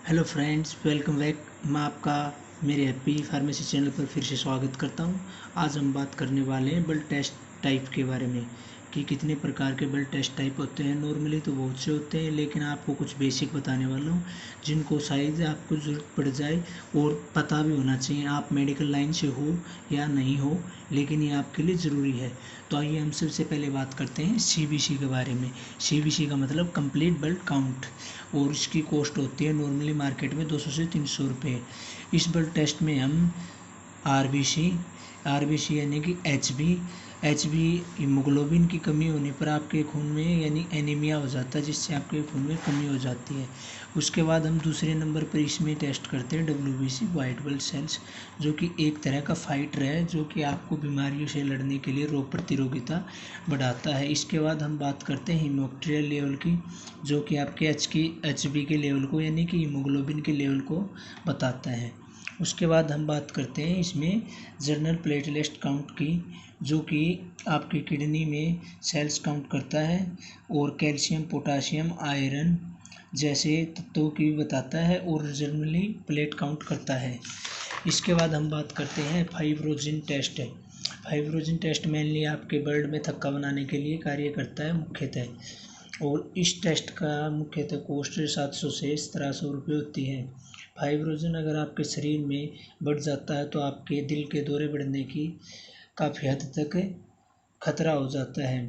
Hello friends, welcome back. मैं आपका मेरे हैप्पी फार्मेसी चैनल पर फिर से स्वागत करता हूं। आज हम बात करने वाले हैं ब्लड टेस्ट टाइप के बारे में कि कितने प्रकार के ब्लड टेस्ट टाइप होते हैं। नॉर्मली तो बहुत से होते हैं, लेकिन आपको कुछ बेसिक बताने वाला हूं जिनको शायद आपको ज़रूरत पड़ जाए और पता भी होना चाहिए। आप मेडिकल लाइन से हो या नहीं हो, लेकिन ये आपके लिए ज़रूरी है। तो आइए हम सबसे पहले बात करते हैं CBC के बारे में। CBC का मतलब कंप्लीट ब्लड काउंट, और इसकी कॉस्ट होती है नॉर्मली मार्केट में 200 से 300 रुपये। इस ब्लड टेस्ट में हम आरबीसी यानी कि एचबी हीमोग्लोबिन की कमी होने पर आपके खून में यानी एनीमिया हो जाता है, जिससे आपके खून में कमी हो जाती है। उसके बाद हम दूसरे नंबर पर इसमें टेस्ट करते हैं WBC वाइट ब्लड सेल्स, जो कि एक तरह का फाइटर है, जो कि आपको बीमारियों से लड़ने के लिए रोग प्रतिरोगिता बढ़ाता है। इसके बाद हम बात करते हैं हीमोक्रियल लेवल की, जो कि आपके एचबी के लेवल को यानी कि हीमोग्लोबिन के लेवल को बताता है। उसके बाद हम बात करते हैं इसमें जर्नल प्लेटलेट काउंट की, जो कि आपकी किडनी में सेल्स काउंट करता है और कैल्शियम, पोटासियम, आयरन जैसे तत्वों की बताता है और जर्नली प्लेट काउंट करता है। इसके बाद हम बात करते हैं फाइब्रोजिन टेस्ट। फाइब्रोजिन टेस्ट मेनली आपके ब्लड में थक्का बनाने के लिए कार्य करता है मुख्यतः, और इस टेस्ट का मुख्यतः कॉस्ट 700 से 1700 रुपये होती है। फाइब्रोजन अगर आपके शरीर में बढ़ जाता है तो आपके दिल के दौरे बढ़ने की काफ़ी हद तक खतरा हो जाता है।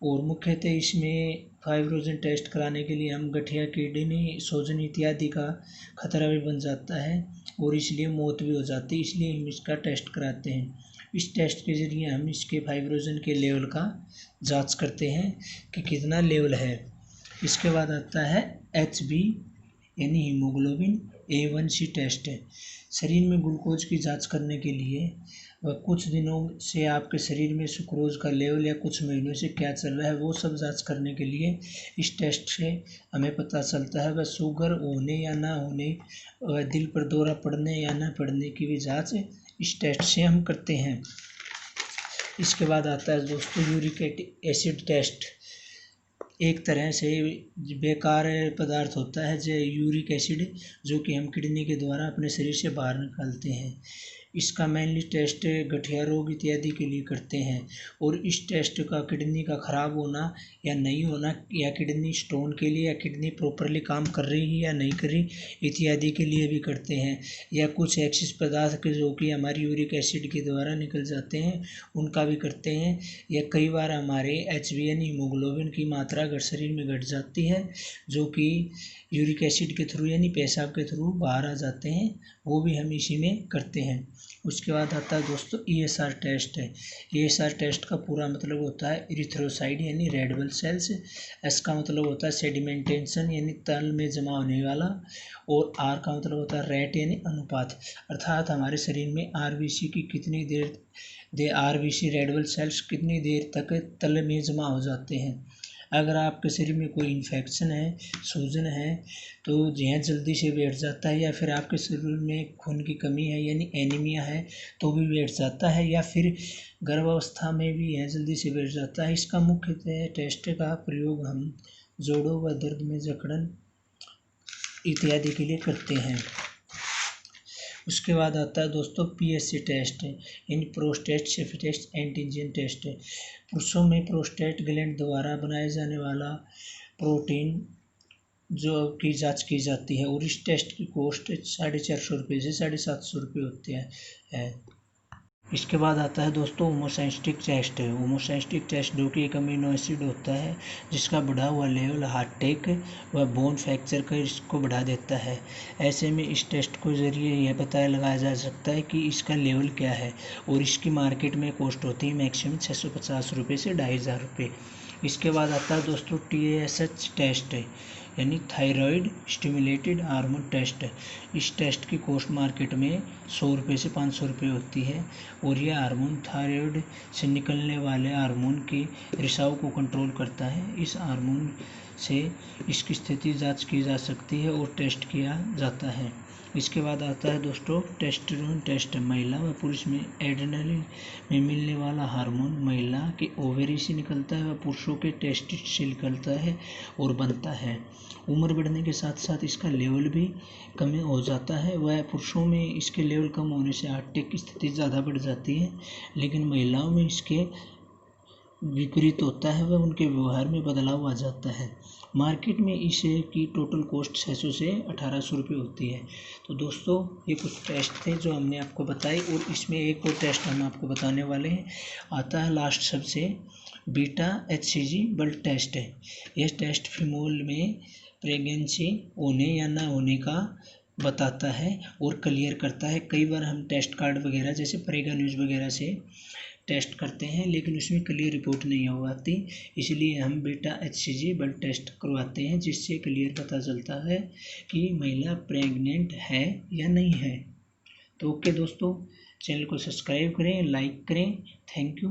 और मुख्यतः इसमें फाइब्रोजन टेस्ट कराने के लिए हम गठिया, किडनी, सोजन इत्यादि का खतरा भी बन जाता है और इसलिए मौत भी हो जाती है, इसलिए हम इसका टेस्ट कराते हैं। इस टेस्ट के ज़रिए हम इसके फाइब्रोजन के लेवल का जांच करते हैं कि कितना लेवल है। इसके बाद आता है HB यानी हीमोग्लोबिन A1C टेस्ट है। शरीर में ग्लूकोज की जांच करने के लिए व कुछ दिनों से आपके शरीर में सुक्रोज का लेवल या कुछ महीनों से क्या चल रहा है वो सब जांच करने के लिए इस टेस्ट से हमें पता चलता है। वह शुगर होने या ना होने, व दिल पर दौरा पड़ने या ना पड़ने की भी जांच इस टेस्ट से हम करते हैं। इसके बाद आता है दोस्तों यूरिक एसिड टेस्ट। एक तरह से बेकार पदार्थ होता है जो यूरिक एसिड, जो कि हम किडनी के द्वारा अपने शरीर से बाहर निकालते हैं। इसका मेनली टेस्ट गठिया रोग इत्यादि के लिए करते हैं, और इस टेस्ट का किडनी का ख़राब होना या नहीं होना, या किडनी स्टोन के लिए, या किडनी प्रॉपरली काम कर रही है या नहीं कर रही इत्यादि के लिए भी करते हैं। या कुछ एक्सिस पदार्थ जो कि हमारी यूरिक एसिड के द्वारा निकल जाते हैं उनका भी करते हैं। या कई बार हमारे HB यानी हीमोग्लोबिन की मात्रा अगर शरीर में घट जाती है, जो कि यूरिक एसिड के थ्रू यानी पेशाब के थ्रू बाहर आ जाते हैं, वो भी हम इसी में करते हैं। उसके बाद आता है दोस्तों ESR टेस्ट है। ESR टेस्ट का पूरा मतलब होता है इरिथ्रोसाइड यानी रेड ब्लड सेल्स। S का मतलब होता है सेडिमेंटेशन यानी तल में जमा होने वाला, और R का मतलब होता है रेट यानी अनुपात, अर्थात हमारे शरीर में RBC की कितनी देर RBC रेड ब्लड सेल्स कितनी देर तक तल में जमा हो जाते हैं। अगर आपके शरीर में कोई इन्फेक्शन है, सूजन है, तो यह जल्दी से बैठ जाता है, या फिर आपके शरीर में खून की कमी है यानी एनीमिया है तो भी बैठ जाता है, या फिर गर्भावस्था में भी यह जल्दी से बैठ जाता है। इसका मुख्य टेस्ट का प्रयोग हम जोड़ों व दर्द में जकड़न इत्यादि के लिए करते हैं। उसके बाद आता है दोस्तों PSC टेस्ट है, यानी प्रोस्टेट सेफ्टी एंटीजन टेस्ट है। पुरुषों में प्रोस्टेट ग्लैंड द्वारा बनाए जाने वाला प्रोटीन जो की जांच की जाती है, और इस टेस्ट की कॉस्ट 450 रुपये से 750 रुपये होती है। इसके बाद आता है दोस्तों होमोसाइस्टिक टेस्ट है। होमोसाइस्टिक टेस्ट जो कि एक अमीनो एसिड होता है जिसका बढ़ा हुआ लेवल हार्ट अटैक व बोन फ्रैक्चर का रिस्क को बढ़ा देता है। ऐसे में इस टेस्ट के ज़रिए यह पता लगाया जा सकता है कि इसका लेवल क्या है, और इसकी मार्केट में कॉस्ट होती है मैक्सिमम 650 रुपये से 2500 रुपये। इसके बाद आता है दोस्तों TSH टेस्ट है, यानी थायराइड स्टिमुलेटेड हार्मोन टेस्ट। इस टेस्ट की कॉस्ट मार्केट में 100 रुपये से 500 रुपये होती है, और यह हार्मोन थायराइड से निकलने वाले हार्मोन के रिसाव को कंट्रोल करता है। इस हार्मोन से इसकी स्थिति जांच की जा सकती है और टेस्ट किया जाता है। इसके बाद आता है दोस्तों टेस्टोस्टेरोन टेस्ट। महिला व पुरुष में एड्रेनालिन में मिलने वाला हार्मोन महिला के ओवेरी से निकलता है व पुरुषों के टेस्टिस से निकलता है और बनता है। उम्र बढ़ने के साथ साथ इसका लेवल भी कम हो जाता है। वह पुरुषों में इसके लेवल कम होने से हार्ट अटैक की स्थिति ज़्यादा बढ़ जाती है, लेकिन महिलाओं में इसके विपरीत होता है व उनके व्यवहार में बदलाव आ जाता है। मार्केट में इस की टोटल कॉस्ट 600 से 1800 रुपये होती है। तो दोस्तों ये कुछ टेस्ट थे जो हमने आपको बताए, और इसमें एक और टेस्ट हम आपको बताने वाले हैं। आता है लास्ट सबसे बीटा HCG ब्लड टेस्ट है। यह टेस्ट फीमेल में प्रेगनेंसी होने या ना होने का बताता है और क्लियर करता है। कई बार हम टेस्ट कार्ड वगैरह जैसे प्रेगा न्यूज़ वगैरह से टेस्ट करते हैं, लेकिन उसमें क्लियर रिपोर्ट नहीं हो पाती, इसलिए हम बीटा HCG ब्लड टेस्ट करवाते हैं, जिससे क्लियर पता चलता है कि महिला प्रेग्नेंट है या नहीं है। तो ओके दोस्तों, चैनल को सब्सक्राइब करें, लाइक करें। Thank you.